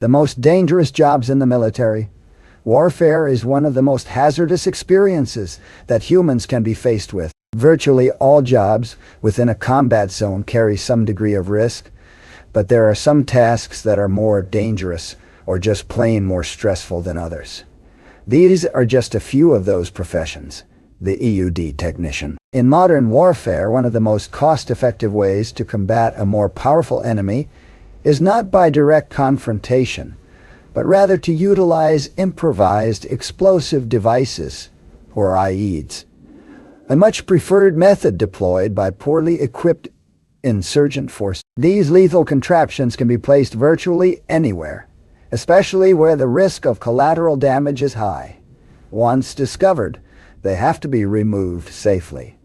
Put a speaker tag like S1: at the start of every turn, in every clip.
S1: The most dangerous jobs in the military. Warfare is one of the most hazardous experiences that humans can be faced with. Virtually all jobs within a combat zone carry some degree of risk, but there are some tasks that are more dangerous or just plain more stressful than others. These are just a few of those professions. The EUD technician. In modern warfare, one of the most cost-effective ways to combat a more powerful enemy is not by direct confrontation, but rather to utilize improvised explosive devices, or IEDs. A much preferred method deployed by poorly equipped insurgent forces. These lethal contraptions can be placed virtually anywhere, especially where the risk of collateral damage is high. Once discovered, they have to be removed safely.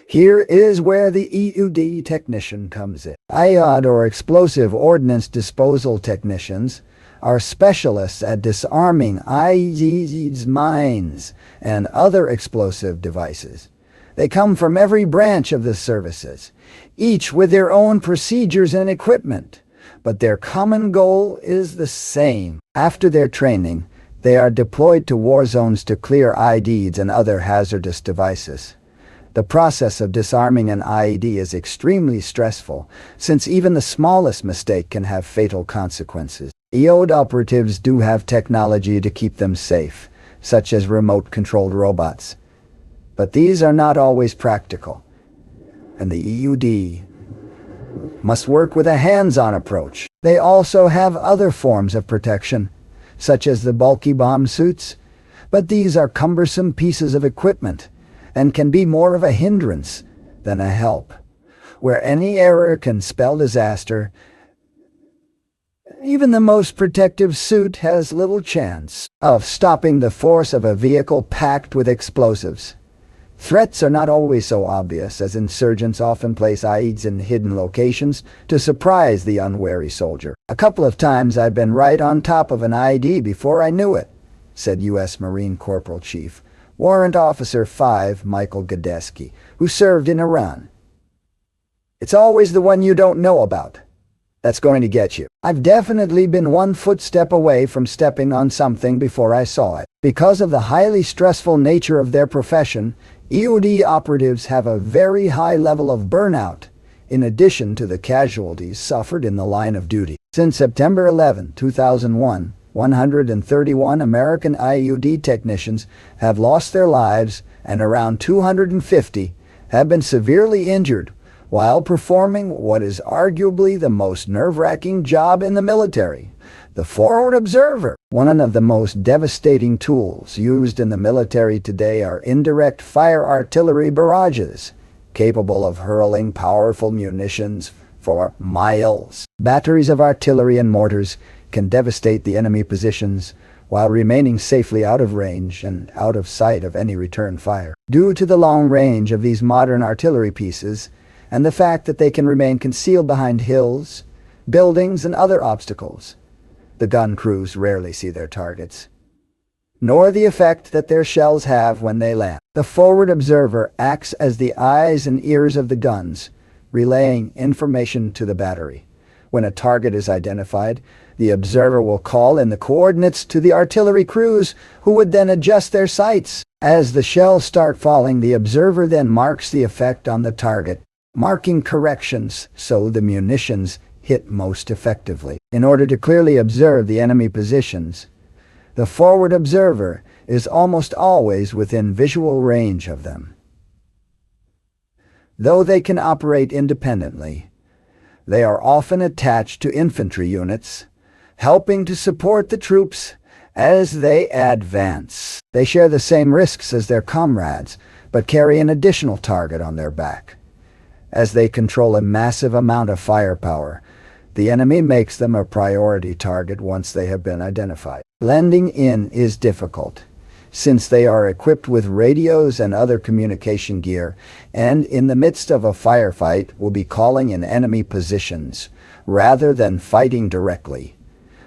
S1: Here is where the EUD technician comes in. IOD, or explosive ordnance disposal technicians, are specialists at disarming IEDs, mines, and other explosive devices. They come from every branch of the services, each with their own procedures and equipment, but their common goal is the same. After their training, they are deployed to war zones to clear IEDs and other hazardous devices. The process of disarming an IED is extremely stressful, since even the smallest mistake can have fatal consequences. EOD operatives do have technology to keep them safe, such as remote-controlled robots. But these are not always practical, and the EUD must work with a hands-on approach. They also have other forms of protection, such as the bulky bomb suits, but these are cumbersome pieces of equipment and can be more of a hindrance than a help. Where any error can spell disaster, even the most protective suit has little chance of stopping the force of a vehicle packed with explosives. Threats are not always so obvious, as insurgents often place IEDs in hidden locations to surprise the unwary soldier. "A couple of times I've been right on top of an IED before I knew it," said U.S. Marine Corporal Chief Warrant Officer 5 Michael Godesky, who served in Iran. "It's always the one you don't know about that's going to get you. I've definitely been one footstep away from stepping on something before I saw it." Because of the highly stressful nature of their profession, EOD operatives have a very high level of burnout, in addition to the casualties suffered in the line of duty. Since September 11, 2001, 131 American IUD technicians have lost their lives, and around 250 have been severely injured while performing what is arguably the most nerve-wracking job in the military, the forward observer. One of the most devastating tools used in the military today are indirect fire artillery barrages, capable of hurling powerful munitions for miles. Batteries of artillery and mortars can devastate the enemy positions while remaining safely out of range and out of sight of any return fire. Due to the long range of these modern artillery pieces, and the fact that they can remain concealed behind hills, buildings, and other obstacles, the gun crews rarely see their targets, nor the effect that their shells have when they land. The forward observer acts as the eyes and ears of the guns, relaying information to the battery. When a target is identified, the observer will call in the coordinates to the artillery crews, who would then adjust their sights. As the shells start falling, the observer then marks the effect on the target, marking corrections so the munitions hit most effectively. In order to clearly observe the enemy positions, the forward observer is almost always within visual range of them. Though they can operate independently, they are often attached to infantry units, helping to support the troops as they advance. They share the same risks as their comrades, but carry an additional target on their back. As they control a massive amount of firepower, the enemy makes them a priority target once they have been identified. Blending in is difficult, since they are equipped with radios and other communication gear, and in the midst of a firefight will be calling in enemy positions, rather than fighting directly,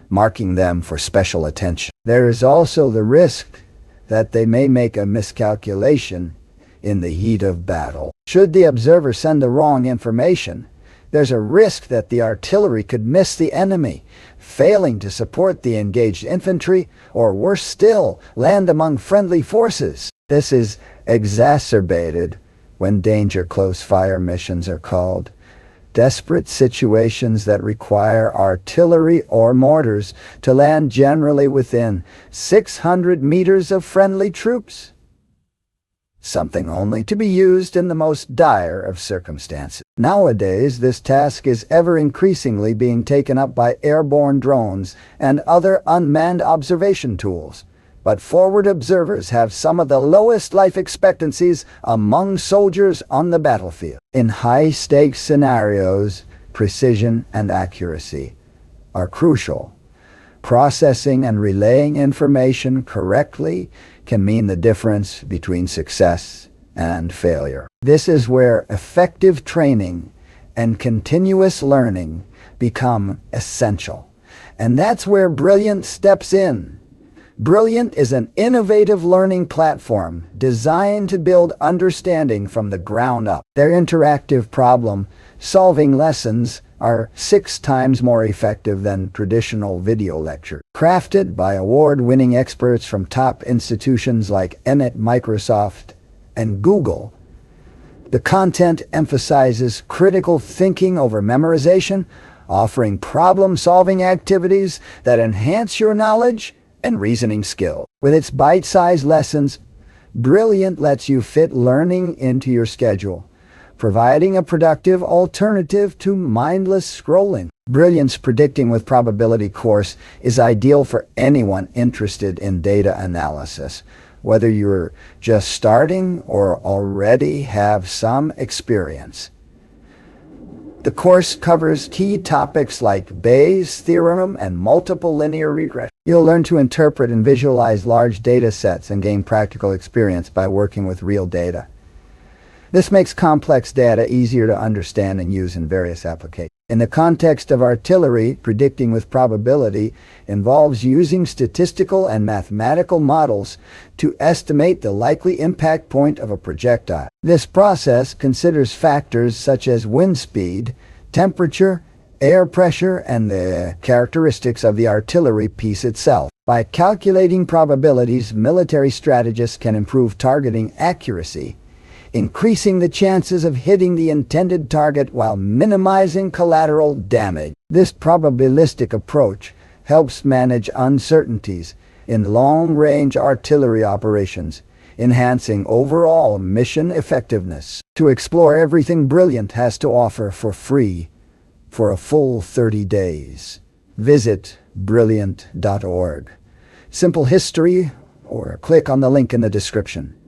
S1: marking them for special attention. There is also the risk that they may make a miscalculation in the heat of battle. Should the observer send the wrong information, there's a risk that the artillery could miss the enemy, failing to support the engaged infantry, or worse still, land among friendly forces. This is exacerbated when danger close fire missions are called. Desperate situations that require artillery or mortars to land generally within 600 meters of friendly troops. Something only to be used in the most dire of circumstances. Nowadays, this task is ever increasingly being taken up by airborne drones and other unmanned observation tools. But forward observers have some of the lowest life expectancies among soldiers on the battlefield. In high-stakes scenarios, precision and accuracy are crucial. Processing and relaying information correctly can mean the difference between success and failure. This is where effective training and continuous learning become essential. And that's where Brilliant steps in. Brilliant is an innovative learning platform designed to build understanding from the ground up. Their interactive problem-solving lessons are 6 times more effective than traditional video lecture. Crafted by award-winning experts from top institutions like MIT, Microsoft, and Google, the content emphasizes critical thinking over memorization, offering problem-solving activities that enhance your knowledge and reasoning skill. With its bite-sized lessons, Brilliant lets you fit learning into your schedule, providing a productive alternative to mindless scrolling. Brilliant's Predicting with Probability course is ideal for anyone interested in data analysis, whether you're just starting or already have some experience. The course covers key topics like Bayes' theorem and multiple linear regression. You'll learn to interpret and visualize large data sets and gain practical experience by working with real data. This makes complex data easier to understand and use in various applications. In the context of artillery, predicting with probability involves using statistical and mathematical models to estimate the likely impact point of a projectile. This process considers factors such as wind speed, temperature, air pressure, and the characteristics of the artillery piece itself. By calculating probabilities, military strategists can improve targeting accuracy, increasing the chances of hitting the intended target while minimizing collateral damage. This probabilistic approach helps manage uncertainties in long-range artillery operations, enhancing overall mission effectiveness. To explore everything Brilliant has to offer for free for a full 30 days, visit brilliant.org. Simple history, or click on the link in the description.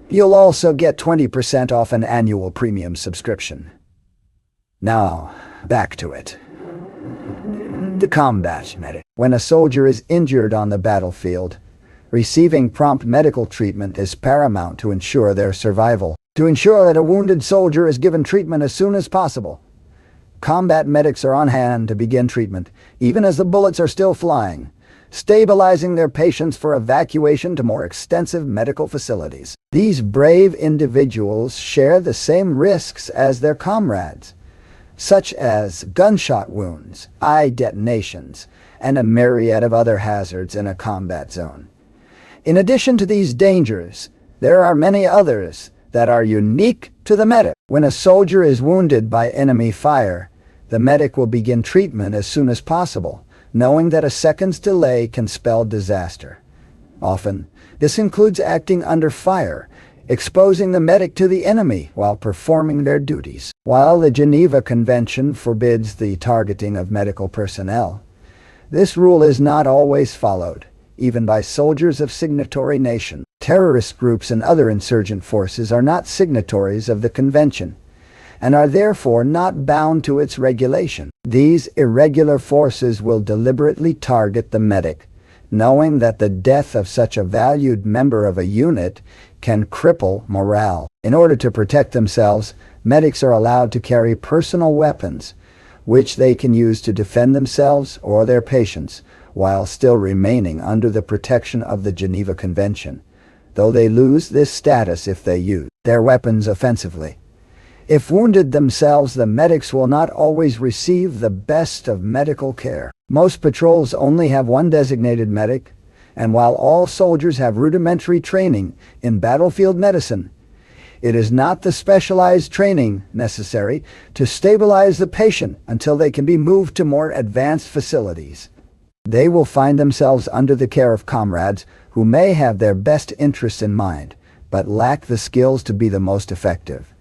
S1: You'll also get 20% off an annual premium subscription. Now, back to it. The combat medic. When a soldier is injured on the battlefield, receiving prompt medical treatment is paramount to ensure their survival. To ensure that a wounded soldier is given treatment as soon as possible, combat medics are on hand to begin treatment, even as the bullets are still flying, stabilizing their patients for evacuation to more extensive medical facilities. These brave individuals share the same risks as their comrades, such as gunshot wounds, eye detonations, and a myriad of other hazards in a combat zone. In addition to these dangers, there are many others that are unique to the medic. When a soldier is wounded by enemy fire, the medic will begin treatment as soon as possible, knowing that a second's delay can spell disaster. Often, this includes acting under fire, exposing the medic to the enemy while performing their duties. While the Geneva Convention forbids the targeting of medical personnel, this rule is not always followed, even by soldiers of signatory nations. Terrorist groups and other insurgent forces are not signatories of the convention, and are therefore not bound to its regulation. These irregular forces will deliberately target the medic, knowing that the death of such a valued member of a unit can cripple morale. In order to protect themselves, medics are allowed to carry personal weapons, which they can use to defend themselves or their patients, while still remaining under the protection of the Geneva Convention, though they lose this status if they use their weapons offensively. If wounded themselves, the medics will not always receive the best of medical care. Most patrols only have one designated medic, and while all soldiers have rudimentary training in battlefield medicine, it is not the specialized training necessary to stabilize the patient until they can be moved to more advanced facilities. They will find themselves under the care of comrades who may have their best interests in mind, but lack the skills to be the most effective.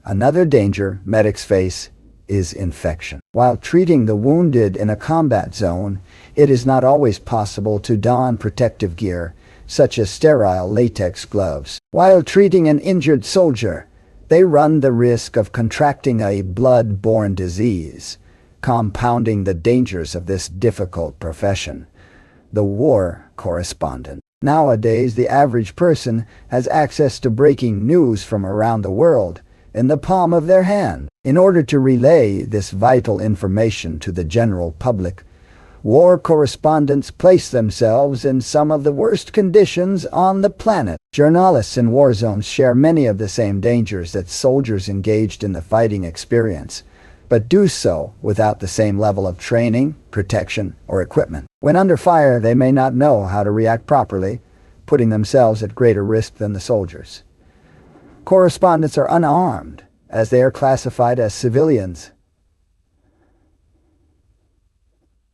S1: Another danger medics face is infection. While treating the wounded in a combat zone, it is not always possible to don protective gear, such as sterile latex gloves. While treating an injured soldier, they run the risk of contracting a blood-borne disease, compounding the dangers of this difficult profession. The war correspondent. Nowadays, the average person has access to breaking news from around the world in the palm of their hand. In order to relay this vital information to the general public, war correspondents place themselves in some of the worst conditions on the planet. Journalists in war zones share many of the same dangers that soldiers engaged in the fighting experience, but do so without the same level of training, protection, or equipment. When under fire, they may not know how to react properly, putting themselves at greater risk than the soldiers. Correspondents are unarmed, as they are classified as civilians.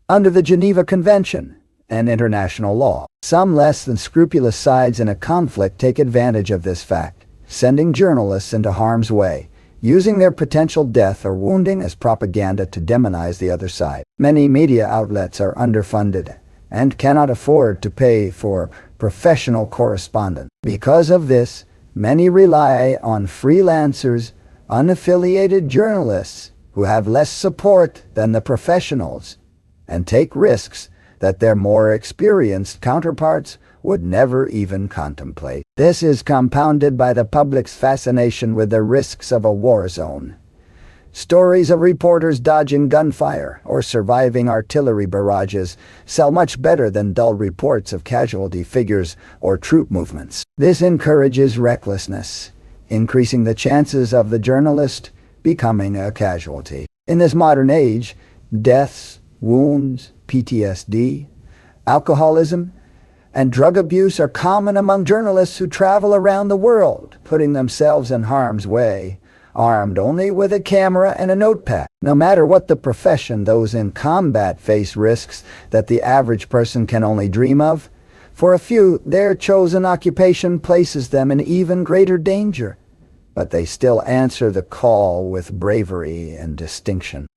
S1: Under the Geneva Convention and international law, some less than scrupulous sides in a conflict take advantage of this fact, sending journalists into harm's way, using their potential death or wounding as propaganda to demonize the other side. Many media outlets are underfunded and cannot afford to pay for professional correspondents. Because of this, many rely on freelancers, unaffiliated journalists who have less support than the professionals and take risks that their more experienced counterparts would never even contemplate. This is compounded by the public's fascination with the risks of a war zone. Stories of reporters dodging gunfire or surviving artillery barrages sell much better than dull reports of casualty figures or troop movements. This encourages recklessness, increasing the chances of the journalist becoming a casualty. In this modern age, deaths, wounds, PTSD, alcoholism, and drug abuse are common among journalists who travel around the world, putting themselves in harm's way, armed only with a camera and a notepad. No matter what the profession, those in combat face risks that the average person can only dream of. For a few, their chosen occupation places them in even greater danger, but they still answer the call with bravery and distinction.